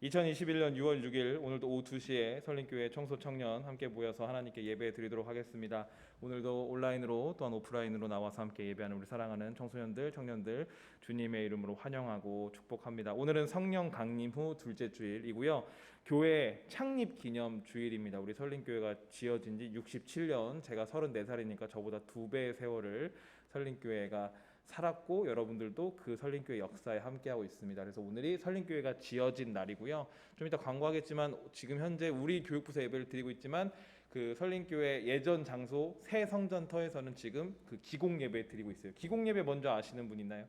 2021년 6월 6일 오늘도 오후 2시에 설린교회 청소청년 함께 모여서 하나님께 예배 드리도록 하겠습니다. 오늘도 온라인으로 또한 오프라인으로 나와서 함께 예배하는 우리 사랑하는 청소년들, 청년들 주님의 이름으로 환영하고 축복합니다. 오늘은 성령 강림 후 둘째 주일이고요. 교회 창립 기념 주일입니다. 우리 설린교회가 지어진 지 67년, 제가 34살이니까 저보다 2배의 세월을 설린교회가 살았고 여러분들도 그 설린교회 역사에 함께하고 있습니다. 그래서 오늘이 설린교회가 지어진 날이고요. 좀 이따 광고하겠지만 지금 현재 우리 교육부서 예배를 드리고 있지만 그 설린교회 예전 장소 새 성전터에서는 지금 그 기공 예배 드리고 있어요. 기공 예배 먼저 아시는 분 있나요?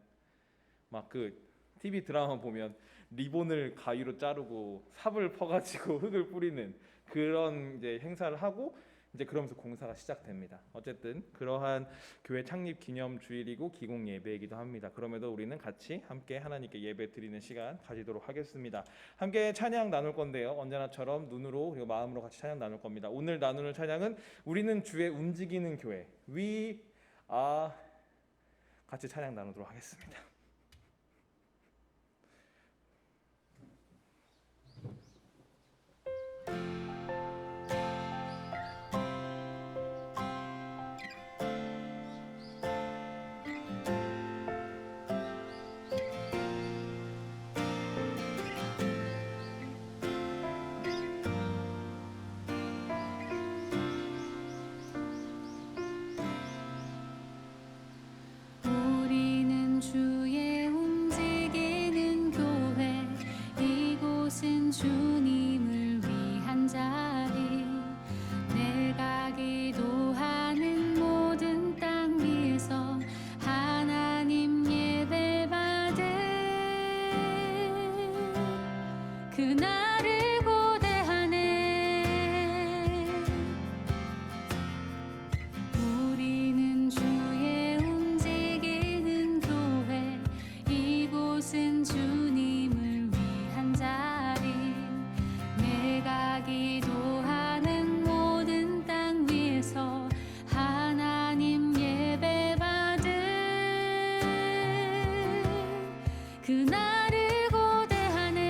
막 그 TV 드라마 보면 리본을 가위로 자르고 삽을 퍼가지고 흙을 뿌리는 그런 이제 행사를 하고 이제 그러면서 공사가 시작됩니다. 어쨌든 그러한 교회 창립 기념 주일이고 기공 예배이기도 합니다. 그럼에도 우리는 같이 함께 하나님께 예배 드리는 시간 가지도록 하겠습니다. 함께 찬양 나눌 건데요. 언제나처럼 눈으로 그리고 마음으로 같이 찬양 나눌 겁니다. 오늘 나누는 찬양은 우리는 주의 움직이는 교회 같이 찬양 나누도록 하겠습니다. 주님을 위한 자리, 내가 기도하는 모든 땅 위에서 하나님 예배 받을 그날을 고대하네. 우리는 주의 움직이는 교회, 이곳은 주님을 위한 자리, 내가 기도하는 모든 땅 위에서 하나님 예배 받을 그날을 고대하네.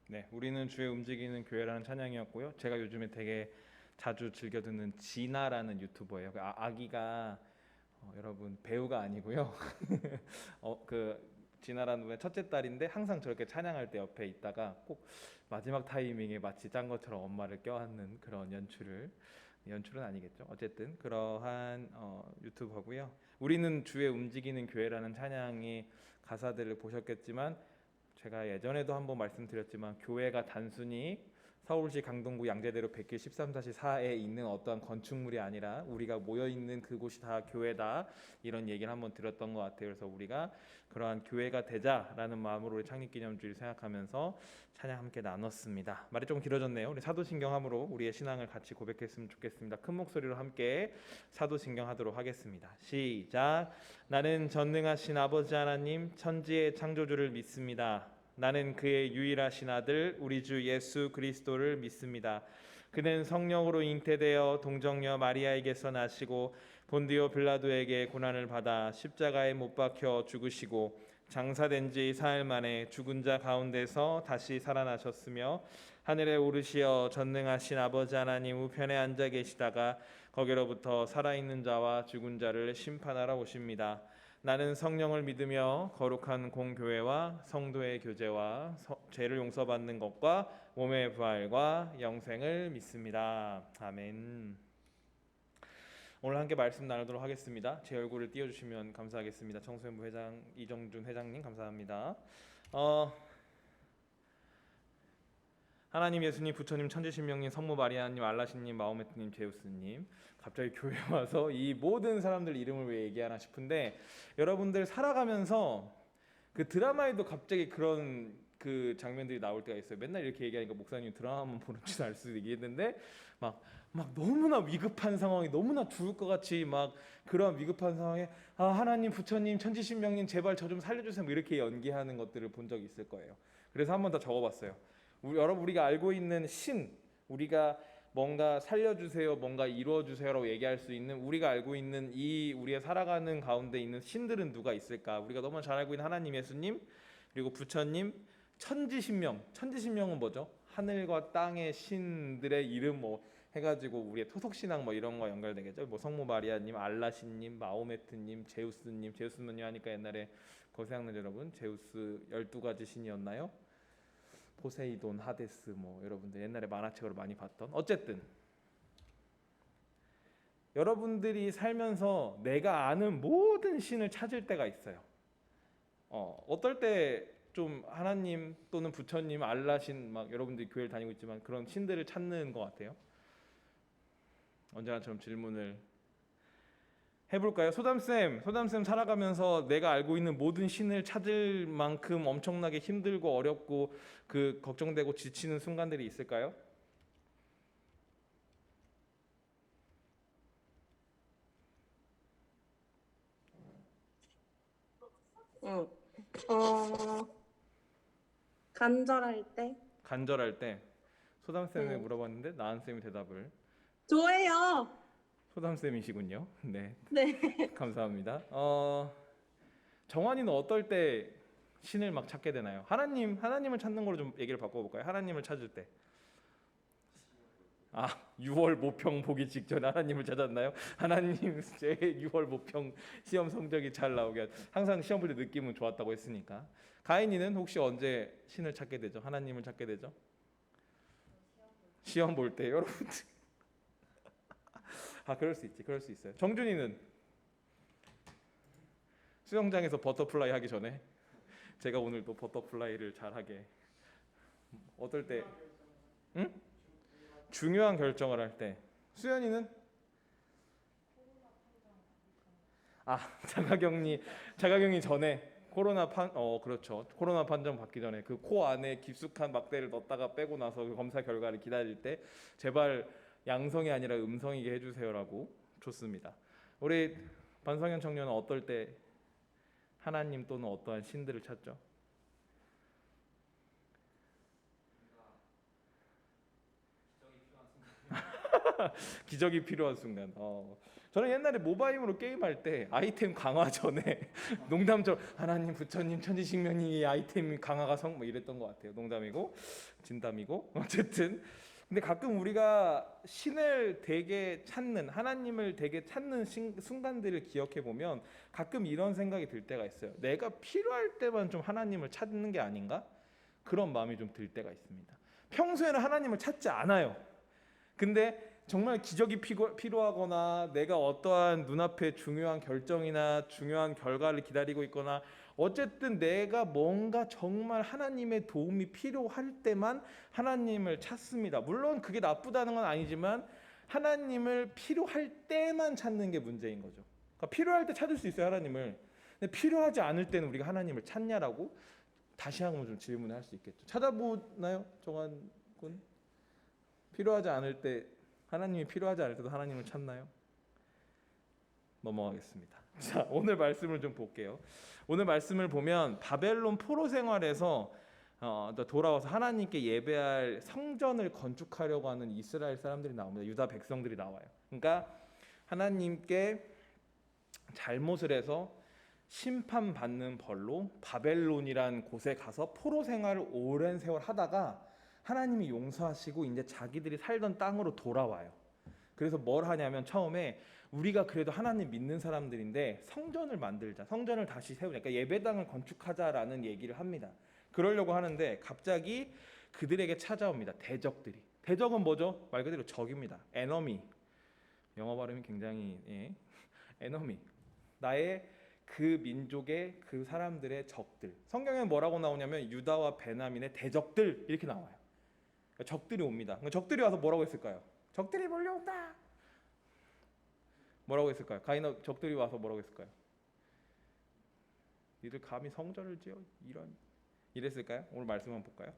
네, 우리는 주의 움직이는 교회라는 찬양이었고요. 제가 요즘에 되게 자주 즐겨 듣는 진아라는 유튜버예요. 아기가 여러분 배우가 아니고요. 그 진아라는 분의 첫째 딸인데 항상 저렇게 찬양할 때 옆에 있다가 꼭 마지막 타이밍에 마치 짠 것처럼 엄마를 껴안는 그런 연출은 아니겠죠. 어쨌든 그러한 유튜버고요. 우리는 주의 움직이는 교회라는 찬양의 가사들을 보셨겠지만 제가 예전에도 한번 말씀드렸지만 교회가 단순히 서울시 강동구 양재대로 100길 13-4에 있는 어떠한 건축물이 아니라 우리가 모여 있는 그곳이 다 교회다, 이런 얘기를 한번 드렸던 것 같아요. 그래서 우리가 그러한 교회가 되자라는 마음으로 우리 창립기념주일 생각하면서 찬양 함께 나눴습니다. 말이 좀 길어졌네요. 우리 사도신경함으로 우리의 신앙을 같이 고백했으면 좋겠습니다. 큰 목소리로 함께 사도신경하도록 하겠습니다. 시작. 나는 전능하신 아버지 하나님 천지의 창조주를 믿습니다. 나는 그의 유일하신 아들 우리 주 예수 그리스도를 믿습니다. 그는 성령으로 잉태되어 동정녀 마리아에게서 나시고 본디오 빌라도에게 고난을 받아 십자가에 못 박혀 죽으시고 장사된 지 사흘 만에 죽은 자 가운데서 다시 살아나셨으며 하늘에 오르시어 전능하신 아버지 하나님 우편에 앉아 계시다가 거기로부터 살아있는 자와 죽은 자를 심판하러 오십니다. 나는 성령을 믿으며 거룩한 공교회와 성도의 교제와 죄를 용서받는 것과 몸의 부활과 영생을 믿습니다. 아멘. 오늘 함께 말씀 나누도록 하겠습니다. 제 얼굴을 띄워주시면 감사하겠습니다. 청소년부 회장 이정준 회장님 감사합니다. 하나님, 예수님, 부처님, 천지신명님, 성모 마리아님, 알라신님, 마호메트님, 제우스님, 갑자기 교회 와서 이 모든 사람들 이름을 왜 얘기하나 싶은데, 여러분들 살아가면서 그 드라마에도 갑자기 그런 그 장면들이 나올 때가 있어요. 맨날 이렇게 얘기하니까 목사님 드라마만 보는 줄 알 수도 있겠는데 막 너무나 위급한 상황이, 너무나 죽을 것 같이 막 그런 위급한 상황에 하나님, 부처님, 천지신명님 제발 저 좀 살려주세요, 뭐 이렇게 연기하는 것들을 본 적이 있을 거예요. 그래서 한번 더 적어봤어요. 여러분, 우리가 알고 있는 신, 우리가 뭔가 살려주세요, 뭔가 이루어주세요라고 얘기할 수 있는, 우리가 알고 있는 이 우리가 살아가는 가운데 있는 신들은 누가 있을까? 우리가 너무 잘 알고 있는 하나님, 예수님, 그리고 부처님, 천지신명. 천지신명은 뭐죠? 하늘과 땅의 신들의 이름 뭐 해가지고 우리의 토속신앙 뭐 이런 거 연결되겠죠. 뭐 성모 마리아님, 알라신님, 마호메트님, 제우스님. 제우스는요 하니까 옛날에 그거 생각나죠 여러분? 제우스 12가지 신이었나요? 포세이돈, 하데스, 뭐 여러분들 옛날에 만화책으로 많이 봤던. 어쨌든 여러분들이 살면서 내가 아는 모든 신을 찾을 때가 있어요. 어떨 때 좀 하나님 또는 부처님, 알라신, 막 여러분들이 교회를 다니고 있지만 그런 신들을 찾는 것 같아요. 언제나처럼 질문을 해볼까요? 소담쌤 살아가면서 내가 알고 있는 모든 신을 찾을 만큼 엄청나게 힘들고 어렵고 그 걱정되고 지치는 순간들이 있을까요? 응. 간절할 때? 간절할 때. 소담쌤에 네. 물어봤는데 나은쌤이 대답을. 좋아요. 소담쌤이시군요. 네, 네. 감사합니다. 정환이는 어떨 때 신을 막 찾게 되나요? 하나님을 찾는 걸로 좀 얘기를 바꿔볼까요? 하나님을 찾을 때. 6월 모평 보기 직전에 하나님을 찾았나요? 하나님, 제 6월 모평 시험 성적이 잘 나오게, 항상 시험 볼 때 느낌은 좋았다고 했으니까. 가인이는 혹시 언제 신을 찾게 되죠? 하나님을 찾게 되죠? 시험 볼 때. 여러분들 그럴 수 있지, 그럴 수 있어요. 정준이는 수영장에서 버터플라이 하기 전에, 제가 오늘 또 버터플라이를 잘하게, 어떨 때? 응? 중요한 결정을 할 때. 수연이는 자가격리 전에, 그렇죠. 코로나 판정 받기 전에 그 코 안에 깊숙한 막대를 넣었다가 빼고 나서 그 검사 결과를 기다릴 때 제발 양성이 아니라 음성이게 해주세요라고. 좋습니다. 우리 반성현 청년은 어떨 때 하나님 또는 어떠한 신들을 찾죠? 기적이 필요한 순간. 저는 옛날에 모바임으로 게임할 때 아이템 강화 전에 농담처럼 하나님, 부처님, 천지식명이 아이템 강화가 뭐 이랬던 것 같아요. 농담이고 진담이고 어쨌든. 근데 가끔 우리가 신을 되게 찾는, 하나님을 되게 찾는 순간들을 기억해 보면 가끔 이런 생각이 들 때가 있어요. 내가 필요할 때만 좀 하나님을 찾는 게 아닌가? 그런 마음이 좀 들 때가 있습니다. 평소에는 하나님을 찾지 않아요. 근데 정말 기적이 필요하거나 내가 어떠한 눈앞에 중요한 결정이나 중요한 결과를 기다리고 있거나 어쨌든 내가 뭔가 정말 하나님의 도움이 필요할 때만 하나님을 찾습니다. 물론 그게 나쁘다는 건 아니지만 하나님을 필요할 때만 찾는 게 문제인 거죠. 그러니까 필요할 때 찾을 수 있어요, 하나님을. 근데 필요하지 않을 때는 우리가 하나님을 찾냐라고 다시 한번 좀 질문을 할 수 있겠죠. 찾아보나요, 정한 군? 필요하지 않을 때, 하나님이 필요하지 않을 때도 하나님을 찾나요? 넘어가겠습니다. 자, 오늘 말씀을 좀 볼게요. 오늘 말씀을 보면 바벨론 포로 생활에서 돌아와서 하나님께 예배할 성전을 건축하려고 하는 이스라엘 사람들이 나옵니다. 유다 백성들이 나와요. 그러니까 하나님께 잘못을 해서 심판받는 벌로 바벨론이란 곳에 가서 포로 생활을 오랜 세월 하다가 하나님이 용서하시고 이제 자기들이 살던 땅으로 돌아와요. 그래서 뭘 하냐면 처음에 우리가 그래도 하나님 믿는 사람들인데 성전을 만들자, 성전을 다시 세우자, 그러니까 예배당을 건축하자라는 얘기를 합니다. 그러려고 하는데 갑자기 그들에게 찾아옵니다. 대적들이. 대적은 뭐죠? 말 그대로 적입니다. enemy. 영어 발음이 굉장히 enemy. 나의 그 민족의 그 사람들의 적들. 성경에는 뭐라고 나오냐면 유다와 베냐민의 대적들 이렇게 나와요. 그러니까 적들이 옵니다. 적들이 와서 뭐라고 했을까요? 적들이 몰려온다. 뭐라고 했을까요? 가인은 적들이 와서 뭐라고 했을까요? 니들 감히 성전을 지어? 이랬을까요? 오늘 말씀 한번 볼까요?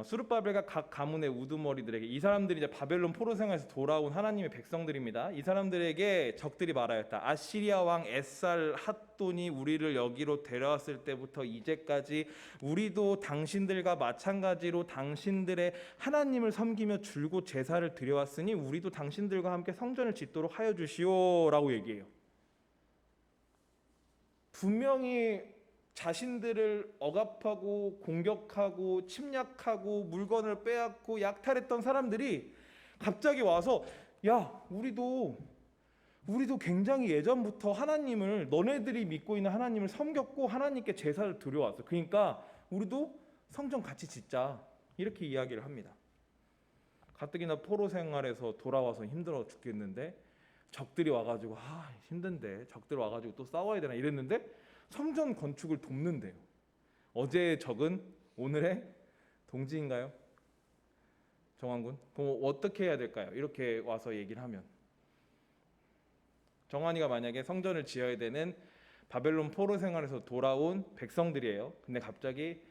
수르바벨과 각 가문의 우두머리들에게, 이 사람들이 이제 바벨론 포로 생활에서 돌아온 하나님의 백성들입니다. 이 사람들에게 적들이 말하였다. 아시리아 왕 에살 핫돈이 우리를 여기로 데려왔을 때부터 이제까지 우리도 당신들과 마찬가지로 당신들의 하나님을 섬기며 줄곧 제사를 드려왔으니 우리도 당신들과 함께 성전을 짓도록 하여 주시오라고 얘기해요. 분명히 자신들을 억압하고 공격하고 침략하고 물건을 빼앗고 약탈했던 사람들이 갑자기 와서 야, 우리도 굉장히 예전부터 하나님을, 너네들이 믿고 있는 하나님을 섬겼고 하나님께 제사를 드려왔어. 그러니까 우리도 성전 같이 짓자. 이렇게 이야기를 합니다. 가뜩이나 포로 생활에서 돌아와서 힘들어 죽겠는데 적들이 와가지고 힘든데 적들 와가지고 또 싸워야 되나 이랬는데 성전 건축을 돕는데요. 어제의 적은 오늘의 동지인가요? 정한군? 그럼 어떻게 해야 될까요? 이렇게 와서 얘기를 하면 정한이가 만약에 성전을 지어야 되는 바벨론 포로 생활에서 돌아온 백성들이에요. 근데 갑자기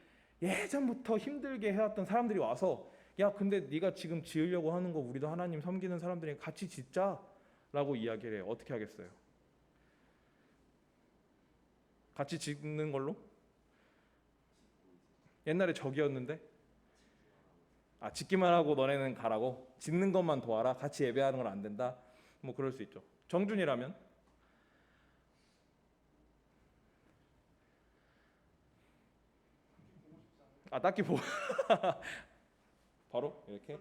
예전부터 힘들게 해왔던 사람들이 와서 야, 근데 네가 지금 지으려고 하는 거 우리도 하나님 섬기는 사람들이 같이 짓자라고 이야기를 해요. 어떻게 하겠어요? 같이 짓는 걸로? 옛날에 적이었는데 짓기만 하고 너네는 가라고? 짓는 것만 도와라? 같이 예배하는 건 안 된다? 뭐 그럴 수 있죠. 정준이라면? 딱히 바로 이렇게?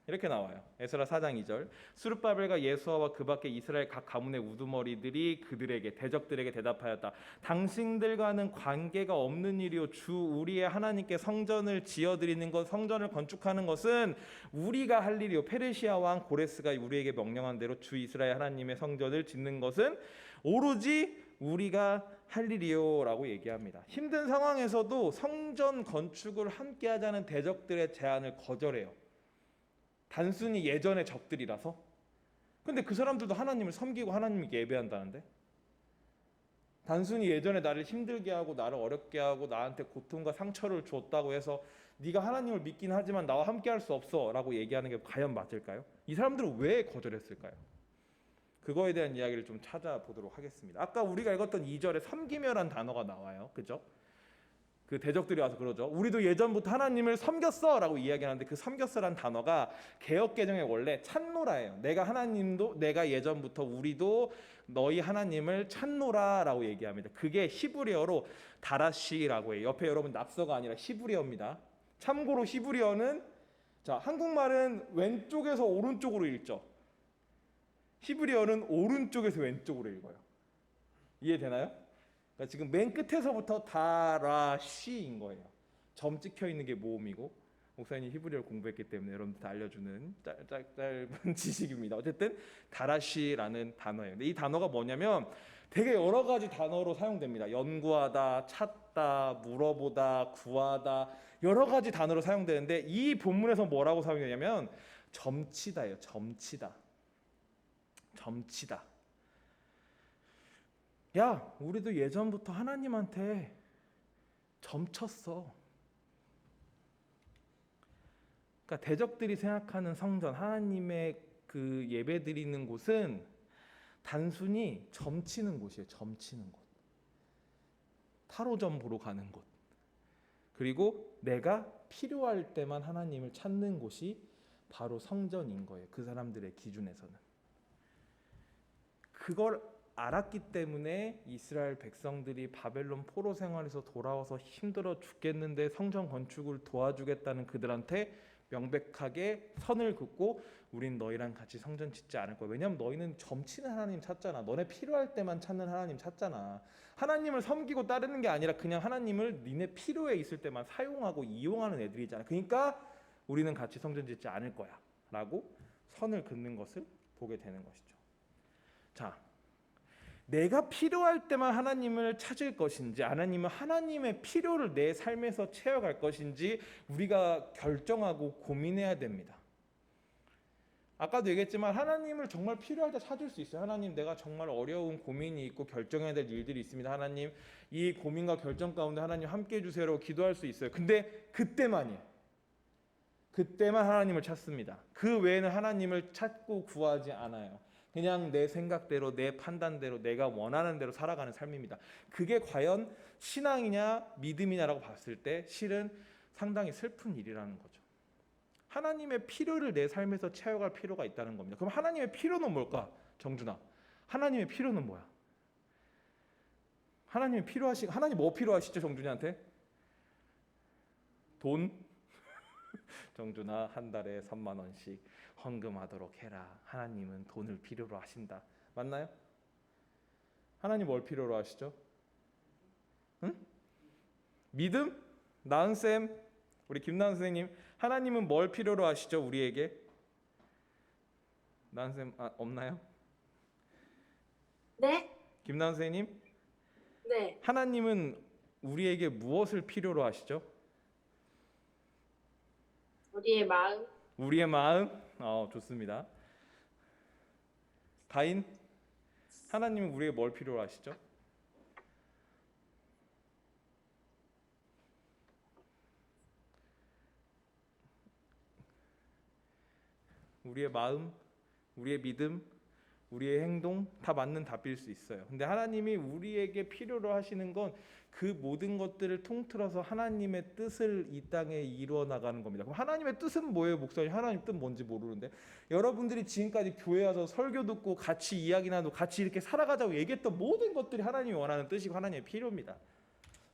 이렇게 나와요. 에스라 4장 2절. 수르바벨과 예수아와 그 밖에 이스라엘 각 가문의 우두머리들이 그들에게, 대적들에게 대답하였다. 당신들과는 관계가 없는 일이요 주 우리의 하나님께 성전을 지어드리는 것, 성전을 건축하는 것은 우리가 할 일이요 페르시아 왕 고레스가 우리에게 명령한 대로 주 이스라엘 하나님의 성전을 짓는 것은 오로지 우리가 할 일이요 라고 얘기합니다. 힘든 상황에서도 성전 건축을 함께 하자는 대적들의 제안을 거절해요. 단순히 예전의 적들이라서. 근데 그 사람들도 하나님을 섬기고 하나님께 예배한다는데, 단순히 예전에 나를 힘들게 하고 나를 어렵게 하고 나한테 고통과 상처를 줬다고 해서 네가 하나님을 믿긴 하지만 나와 함께 할 수 없어 라고 얘기하는 게 과연 맞을까요? 이 사람들은 왜 거절했을까요? 그거에 대한 이야기를 좀 찾아보도록 하겠습니다. 아까 우리가 읽었던 2절에 섬기며란 단어가 나와요. 그죠? 그 대적들이 와서 그러죠. 우리도 예전부터 하나님을 섬겼어라고 이야기하는데 그 섬겼어란 단어가 개역 개정의 원래 찾노라예요. 내가 예전부터 우리도 너희 하나님을 찾노라라고 얘기합니다. 그게 히브리어로 다라시라고 해요. 옆에 여러분 납서가 아니라 히브리어입니다. 참고로 히브리어는 자, 한국말은 왼쪽에서 오른쪽으로 읽죠. 히브리어는 오른쪽에서 왼쪽으로 읽어요. 이해되나요? 그러니까 지금 맨 끝에서부터 다라시인 거예요. 점 찍혀 있는 게 모음이고, 목사님 히브리어를 공부했기 때문에 여러분들 다 알려주는 짧은 지식입니다. 어쨌든 다라시라는 단어예요. 근데 이 단어가 뭐냐면 되게 여러 가지 단어로 사용됩니다. 연구하다, 찾다, 물어보다, 구하다, 여러 가지 단어로 사용되는데 이 본문에서 뭐라고 사용되냐면 점치다예요. 점치다. 야, 우리도 예전부터 하나님한테 점쳤어. 그러니까 대적들이 생각하는 성전, 하나님의 그 예배 드리는 곳은 단순히 점치는 곳이에요. 점치는 곳. 타로점 보러 가는 곳. 그리고 내가 필요할 때만 하나님을 찾는 곳이 바로 성전인 거예요. 그 사람들의 기준에서는. 그걸 알았기 때문에 이스라엘 백성들이 바벨론 포로 생활에서 돌아와서 힘들어 죽겠는데 성전 건축을 도와주겠다는 그들한테 명백하게 선을 긋고 우린 너희랑 같이 성전 짓지 않을 거야. 왜냐하면 너희는 점치는 하나님 찾잖아. 너네 필요할 때만 찾는 하나님 찾잖아. 하나님을 섬기고 따르는 게 아니라 그냥 하나님을 니네 필요에 있을 때만 사용하고 이용하는 애들이잖아. 그러니까 우리는 같이 성전 짓지 않을 거야 라고 선을 긋는 것을 보게 되는 것이죠. 자, 내가 필요할 때만 하나님을 찾을 것인지 하나님은 하나님의 필요를 내 삶에서 채워갈 것인지 우리가 결정하고 고민해야 됩니다. 아까도 얘기했지만 하나님을 정말 필요할 때 찾을 수 있어요. 하나님, 내가 정말 어려운 고민이 있고 결정해야 될 일들이 있습니다. 하나님, 이 고민과 결정 가운데 하나님 함께해 주세요라고 기도할 수 있어요. 근데 그때만 하나님을 찾습니다. 그 외에는 하나님을 찾고 구하지 않아요. 그냥 내 생각대로, 내 판단대로, 내가 원하는 대로 살아가는 삶입니다. 그게 과연 신앙이냐 믿음이냐라고 봤을 때 실은 상당히 슬픈 일이라는 거죠. 하나님의 필요를 내 삶에서 채워갈 필요가 있다는 겁니다. 그럼 하나님의 필요는 뭘까? 정준아, 하나님의 필요는 뭐야? 하나님 뭐 필요하시죠? 정준이한테? 돈? 정준아, 한 달에 3만 원씩 헌금하도록 해라. 하나님은 돈을 필요로 하신다. 맞나요? 하나님 뭘 필요로 하시죠? 응? 믿음? 나은쌤, 우리 김나은 선생님, 하나님은 뭘 필요로 하시죠? 우리에게? 나은쌤 없나요? 네? 김나은 선생님, 네. 하나님은 우리에게 무엇을 필요로 하시죠? 우리의 마음. 우리의 마음? 좋습니다. 가인, 하나님은 우리에게 뭘 필요로 하시죠? 우리의 마음, 우리의 믿음, 우리의 행동 다 맞는 답일 수 있어요. 근데 하나님이 우리에게 필요로 하시는 건 그 모든 것들을 통틀어서 하나님의 뜻을 이 땅에 이루어 나가는 겁니다. 그럼 하나님의 뜻은 뭐예요, 목사님? 하나님 뜻 뭔지 모르는데. 여러분들이 지금까지 교회 와서 설교 듣고 같이 이야기 나누고 같이 이렇게 살아가자고 얘기했던 모든 것들이 하나님이 원하는 뜻이고 하나님의 필요입니다.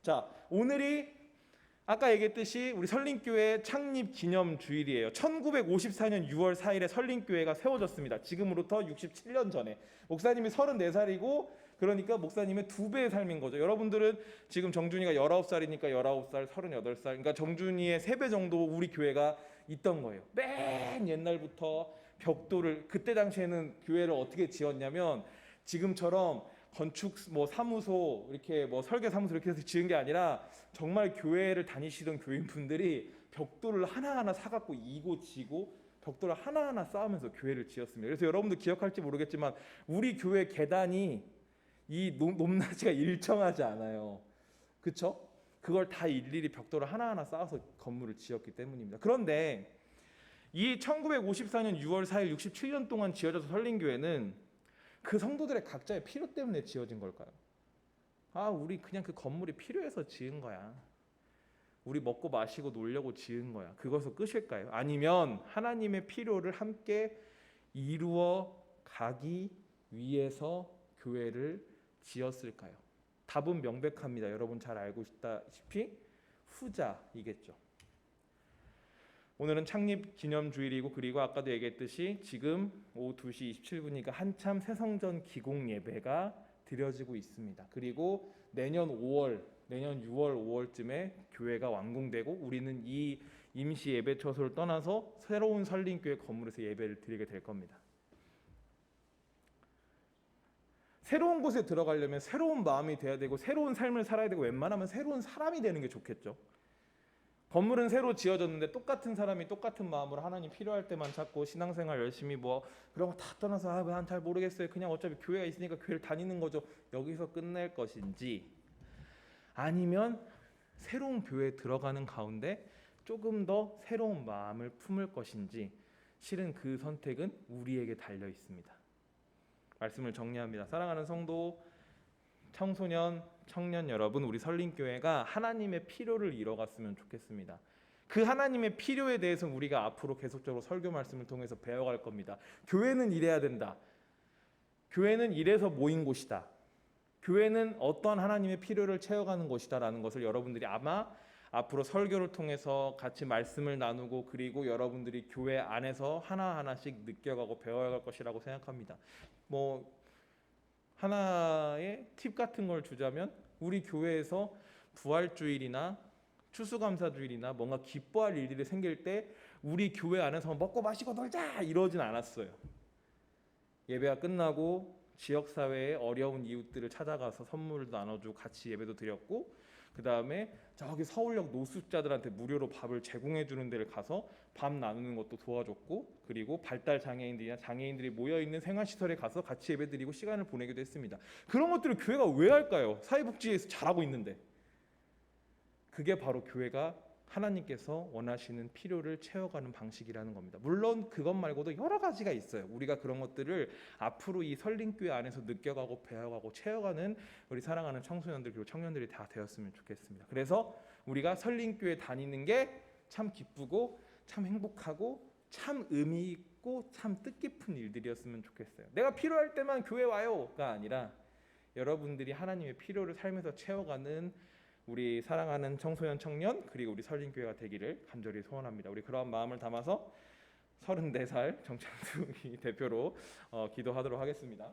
자, 오늘이 아까 얘기했듯이 우리 설린교회 창립 기념 주일이에요. 1954년 6월 4일에 설린교회가 세워졌습니다. 지금으로부터 67년 전에. 목사님이 34살이고 그러니까 목사님의 2배의 삶인 거죠. 여러분들은 지금 정준이가 19살이니까 19살, 38살. 그러니까 정준이의 3배 정도 우리 교회가 있던 거예요. 맨 옛날부터 벽돌을, 그때 당시에는 교회를 어떻게 지었냐면 지금처럼 건축 사무소 이렇게 설계 사무소 이렇게 해서 지은 게 아니라 정말 교회를 다니시던 교인분들이 벽돌을 하나하나 사갖고 이고 지고 벽돌을 하나하나 쌓으면서 교회를 지었습니다. 그래서 여러분들 기억할지 모르겠지만 우리 교회 계단이 이 높낮이가 일정하지 않아요. 그렇죠? 그걸 다 일일이 벽돌을 하나하나 쌓아서 건물을 지었기 때문입니다. 그런데 이 1954년 6월 4일 67년 동안 지어져서 설린교회는 그 성도들의 각자의 필요 때문에 지어진 걸까요? 우리 그냥 그 건물이 필요해서 지은 거야. 우리 먹고 마시고 놀려고 지은 거야. 그것은 끝일까요? 아니면 하나님의 필요를 함께 이루어 가기 위해서 교회를 지었을까요? 답은 명백합니다. 여러분 잘 알고 있다시피 후자이겠죠. 오늘은 창립 기념 주일이고, 그리고 아까도 얘기했듯이 지금 오후 2시 27분이니까 한참 새성전 기공 예배가 드려지고 있습니다. 그리고 내년 6월, 5월쯤에 교회가 완공되고 우리는 이 임시 예배 처소를 떠나서 새로운 설린교회 건물에서 예배를 드리게 될 겁니다. 새로운 곳에 들어가려면 새로운 마음이 돼야 되고 새로운 삶을 살아야 되고 웬만하면 새로운 사람이 되는 게 좋겠죠. 건물은 새로 지어졌는데 똑같은 사람이 똑같은 마음으로 하나님 필요할 때만 찾고 신앙생활 열심히 뭐 그런 거 다 떠나서 난 잘 모르겠어요. 그냥 어차피 교회가 있으니까 교회를 다니는 거죠. 여기서 끝낼 것인지, 아니면 새로운 교회에 들어가는 가운데 조금 더 새로운 마음을 품을 것인지, 실은 그 선택은 우리에게 달려 있습니다. 말씀을 정리합니다. 사랑하는 성도, 청소년, 청년 여러분, 우리 설린교회가 하나님의 필요를 이뤄갔으면 좋겠습니다. 그 하나님의 필요에 대해서 우리가 앞으로 계속적으로 설교 말씀을 통해서 배워갈 겁니다. 교회는 이래야 된다. 교회는 이래서 모인 곳이다. 교회는 어떠한 하나님의 필요를 채워가는 곳이다라는 것을 여러분들이 아마 앞으로 설교를 통해서 같이 말씀을 나누고, 그리고 여러분들이 교회 안에서 하나하나씩 느껴가고 배워갈 것이라고 생각합니다. 뭐 하나의 팁 같은 걸 주자면, 우리 교회에서 부활주일이나 추수감사주일이나 뭔가 기뻐할 일들이 생길 때 우리 교회 안에서 먹고 마시고 놀자 이러진 않았어요. 예배가 끝나고 지역사회의 어려운 이웃들을 찾아가서 선물도 나눠주고 같이 예배도 드렸고, 그 다음에 저기 서울역 노숙자들한테 무료로 밥을 제공해 주는 데를 가서 밥 나누는 것도 도와줬고, 그리고 발달 장애인들이나 장애인들이 모여있는 생활시설에 가서 같이 예배드리고 시간을 보내기도 했습니다. 그런 것들을 교회가 왜 할까요? 사회복지에서 잘하고 있는데. 그게 바로 교회가 하나님께서 원하시는 필요를 채워가는 방식이라는 겁니다. 물론 그것 말고도 여러 가지가 있어요. 우리가 그런 것들을 앞으로 이 설린교회 안에서 느껴가고 배워가고 채워가는 우리 사랑하는 청소년들 그리고 청년들이 다 되었으면 좋겠습니다. 그래서 우리가 설린교회 다니는 게 참 기쁘고 참 행복하고 참 의미 있고 참 뜻깊은 일들이었으면 좋겠어요. 내가 필요할 때만 교회 와요가 아니라 여러분들이 하나님의 필요를 삶에서 채워가는 우리 사랑하는 청소년 청년 그리고 우리 설린교회가 되기를 간절히 소원합니다. 우리 그러한 마음을 담아서 34살 정창수 대표로 기도하도록 하겠습니다.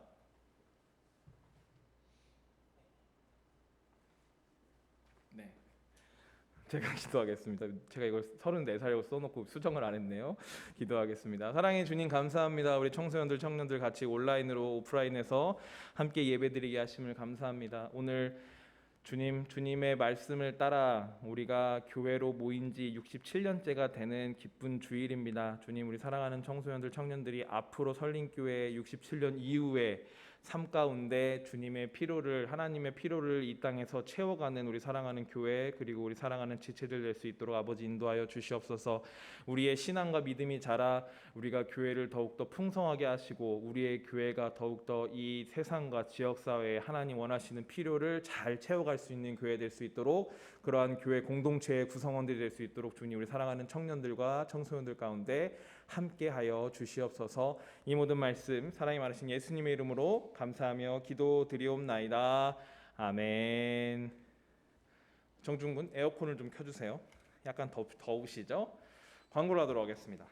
네, 제가 기도하겠습니다. 제가 이걸 34살이라고 써놓고 수정을 안 했네요. 기도하겠습니다. 사랑의 주님 감사합니다. 우리 청소년들 청년들 같이 온라인으로 오프라인에서 함께 예배드리게 하심을 감사합니다. 오늘 주님의 말씀을 따라 우리가 교회로 모인 지 67년째가 되는 기쁜 주일입니다. 주님, 우리 사랑하는 청소년들 청년들이 앞으로 설린교회 67년 이후에 삶 가운데 주님의 필요를, 하나님의 필요를 이 땅에서 채워가는 우리 사랑하는 교회 그리고 우리 사랑하는 지체들 될 수 있도록 아버지 인도하여 주시옵소서. 우리의 신앙과 믿음이 자라 우리가 교회를 더욱더 풍성하게 하시고 우리의 교회가 더욱더 이 세상과 지역사회에 하나님 원하시는 필요를 잘 채워갈 수 있는 교회 될 수 있도록, 그러한 교회 공동체의 구성원들이 될 수 있도록 주님, 우리 사랑하는 청년들과 청소년들 가운데 함께하여 주시옵소서. 이 모든 말씀 사랑이 많으신 예수님의 이름으로 감사하며 기도드리옵나이다. 아멘. 정준군, 에어컨을 좀 켜주세요. 약간 더우시죠? 광고를 하도록 하겠습니다.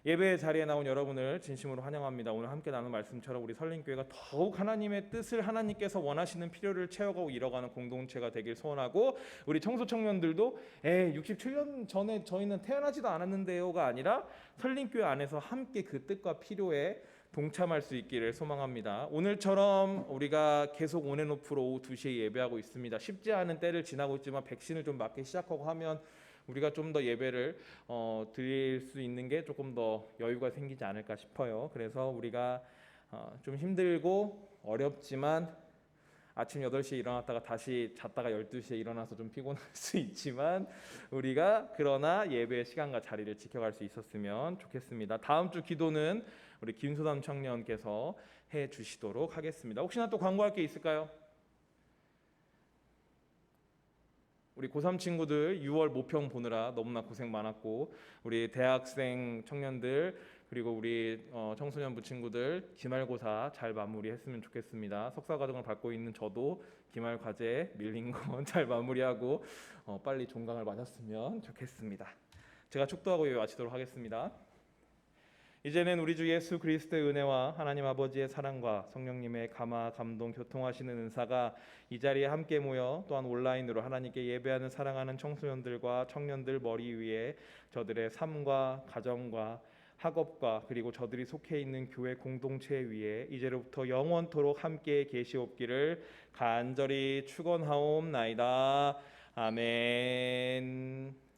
예배 자리에 나온 여러분을 진심으로 환영합니다. 오늘 함께 나눈 말씀처럼 우리 설린교회가 더욱 하나님의 뜻을, 하나님께서 원하시는 필요를 채워가고 이뤄가는 공동체가 되길 소원하고, 우리 청소청년들도 67년 전에 저희는 태어나지도 않았는데요가 아니라 설린교회 안에서 함께 그 뜻과 필요에 동참할 수 있기를 소망합니다. 오늘처럼 우리가 계속 온앤오프로 오후 2시에 예배하고 있습니다. 쉽지 않은 때를 지나고 있지만 백신을 좀 맞기 시작하고 하면 우리가 좀 더 예배를 드릴 수 있는 게 조금 더 여유가 생기지 않을까 싶어요. 그래서 우리가 좀 힘들고 어렵지만 아침 8시에 일어났다가 다시 잤다가 12시에 일어나서 좀 피곤할 수 있지만 우리가 그러나 예배의 시간과 자리를 지켜갈 수 있었으면 좋겠습니다. 다음 주 기도는 우리 김소담 청년께서 해 주시도록 하겠습니다. 혹시나 또 광고할 게 있을까요? 우리 고3 친구들 6월 모평 보느라 너무나 고생 많았고, 우리 대학생 청년들 그리고 우리 청소년부 친구들 기말고사 잘 마무리했으면 좋겠습니다. 석사과정을 밟고 있는 저도 기말 과제 밀린 건 잘 마무리하고 빨리 종강을 맞았으면 좋겠습니다. 제가 축도하고 마치도록 하겠습니다. 이제는 우리 주 예수 그리스도의 은혜와 하나님 아버지의 사랑과 성령님의 감화 감동 교통하시는 은사가 이 자리에 함께 모여 또한 온라인으로 하나님께 예배하는 사랑하는 청소년들과 청년들 머리 위에 저들의 삶과 가정과 학업과 그리고 저들이 속해 있는 교회 공동체 위에 이제로부터 영원토록 함께 계시옵기를 간절히 축원하옵나이다. 아멘.